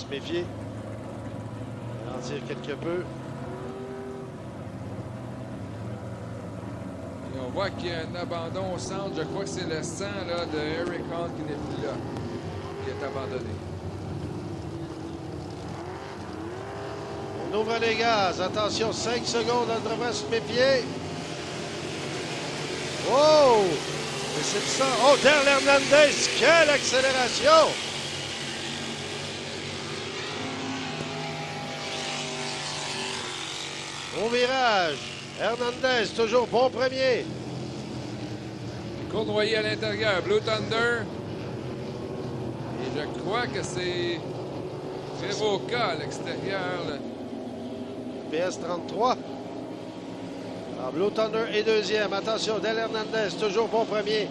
se méfier. Ralentir quelque peu. Et on voit qu'il y a un abandon au centre. Je crois que c'est le 100 là, de Eric Hunt qui n'est plus là, qui est abandonné. On ouvre les gaz. Attention, 5 secondes. On devrait se méfier. Oh! Mais c'est ça. Oh, Dale Hernandez, quelle accélération! Au virage, Hernandez, toujours bon premier. Cournoyer à l'intérieur, Blue Thunder. Et je crois que c'est Trevoka à l'extérieur. PS33. Alors, Blue Thunder est deuxième. Attention, Dale Hernandez, toujours bon premier.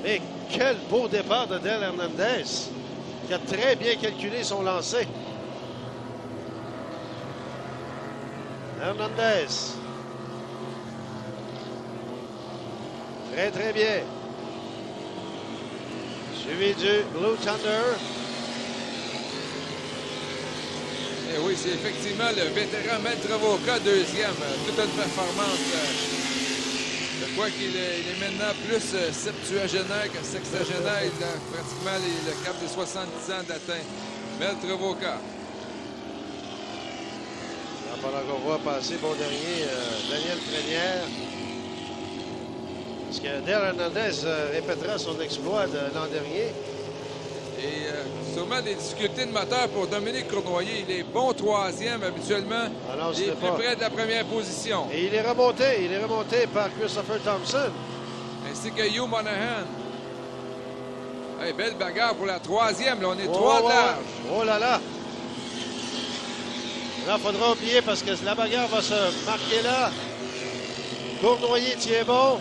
Mais quel beau départ de Dale Hernandez, qui a très bien calculé son lancer. Hernandez. Très, très bien. Suivi du Blue Thunder. Et oui, c'est effectivement le vétéran Matt Trevoka, deuxième. Toute une performance. Je crois qu'il est maintenant plus septuagénaire que sexagénaire. Il a pratiquement le cap des 70 ans d'atteint. Matt Trevoka. Pendant qu'on voit passer bon dernier, Daniel Crénière. Parce que Dale Hernandez répétera son exploit de l'an dernier. Et sûrement des difficultés de moteur pour Dominique Cournoyer. Il est bon troisième habituellement. Alors, il est plus près de la première position. Et il est remonté par Christopher Thompson. Ainsi que Hugh Monahan. Hey, belle bagarre pour la troisième. Là, on est trois de large. Oh là là! Là, il faudra oublier parce que la bagarre va se marquer là. Cournoyer tient bon.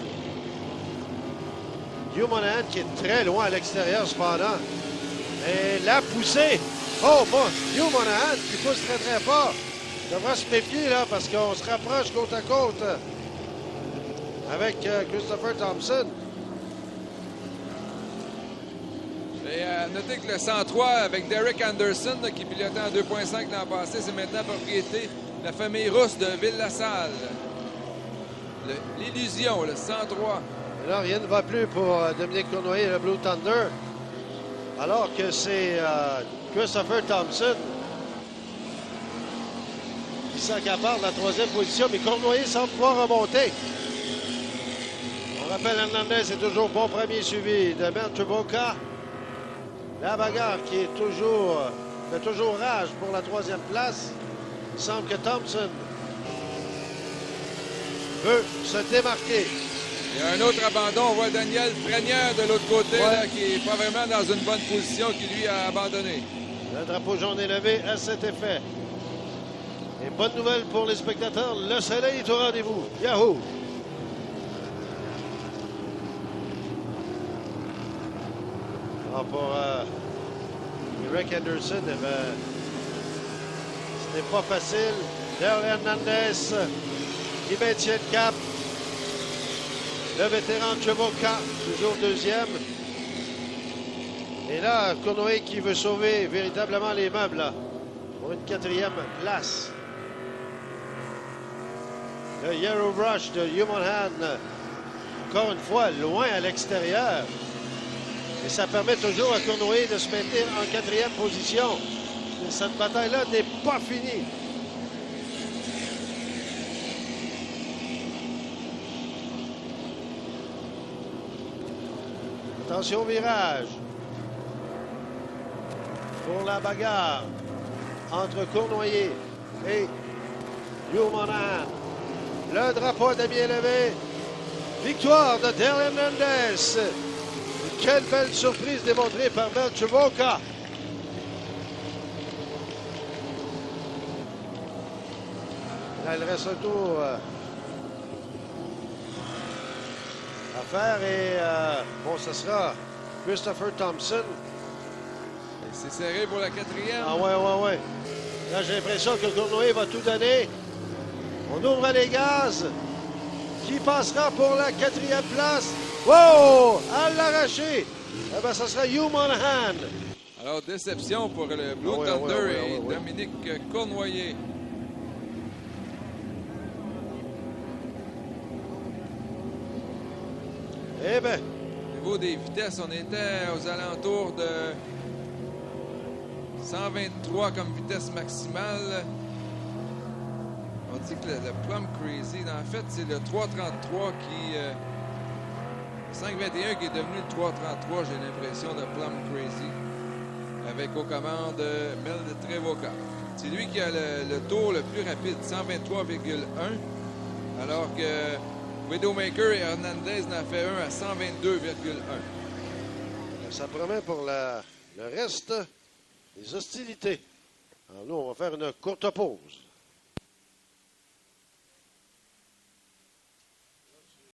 Hugh Monahan qui est très loin à l'extérieur cependant. Et la poussée. Oh, bon, Hugh Monahan qui pousse très très fort. Il devra se méfier là parce qu'on se rapproche côte à côte avec Christopher Thompson. Et notez que le 103 avec Derek Anderson là, qui pilotait en 2.5 l'an passé, c'est maintenant propriété de la famille russe de Ville-la-Salle. L'illusion, le 103. Et là, rien ne va plus pour Dominique Cournoyer et le Blue Thunder. Alors que c'est Christopher Thompson qui s'accapare de la troisième position, mais Cournoyer semble pouvoir remonter. On rappelle, Hernandez est toujours bon premier suivi de Matt Trevoka. La bagarre qui est fait toujours rage pour la troisième place. Il semble que Thompson veut se démarquer. Il y a un autre abandon. On voit Daniel Frenière de l'autre côté là, qui n'est pas vraiment dans une bonne position, qui lui a abandonné. Le drapeau jaune est levé à cet effet. Et bonne nouvelle pour les spectateurs, le soleil est au rendez-vous. Yahoo! Alors pour Eric Anderson, eh ben, ce n'est pas facile. Dale Hernandez qui maintient le cap. Le vétéran Trevoka, toujours deuxième. Et là, Cournoyer qui veut sauver véritablement les meubles là, pour une quatrième place. Le Yarrow Rush de Hugh Monahan, encore une fois, loin à l'extérieur. Et ça permet toujours à Cournoyer de se maintenir en quatrième position. Et cette bataille-là n'est pas finie. Attention au virage. Pour la bagarre entre Cournoyer et Hugh Monahan. Le drapeau est bien levé. Victoire de Dale Hernandez. Quelle belle surprise démontrée par Matt Trevoka. Là, il reste un tour à faire et bon, ce sera Christopher Thompson. C'est serré pour la quatrième. Ah ouais. Là, j'ai l'impression que Cournoyer va tout donner. On ouvre les gaz. Qui passera pour la quatrième place? Wow! À l'arraché! Eh bien, ce sera Hugh Monahan. Alors, déception pour le Blue Ah oui, Thunder ah oui, et ah oui. Dominique Cournoyer. Eh bien, Au niveau des vitesses, on était aux alentours de 123 comme vitesse maximale. On dit que le Plum Crazy, en fait, c'est le 333 qui... 521 qui est devenu le 333, j'ai l'impression, de Plum Crazy. Avec aux commandes Mel de Trevoca. C'est lui qui a le tour le plus rapide, 123,1. Alors que Widowmaker et Hernandez en a fait un à 122,1. ça promet pour le reste des hostilités. Alors nous, on va faire une courte pause.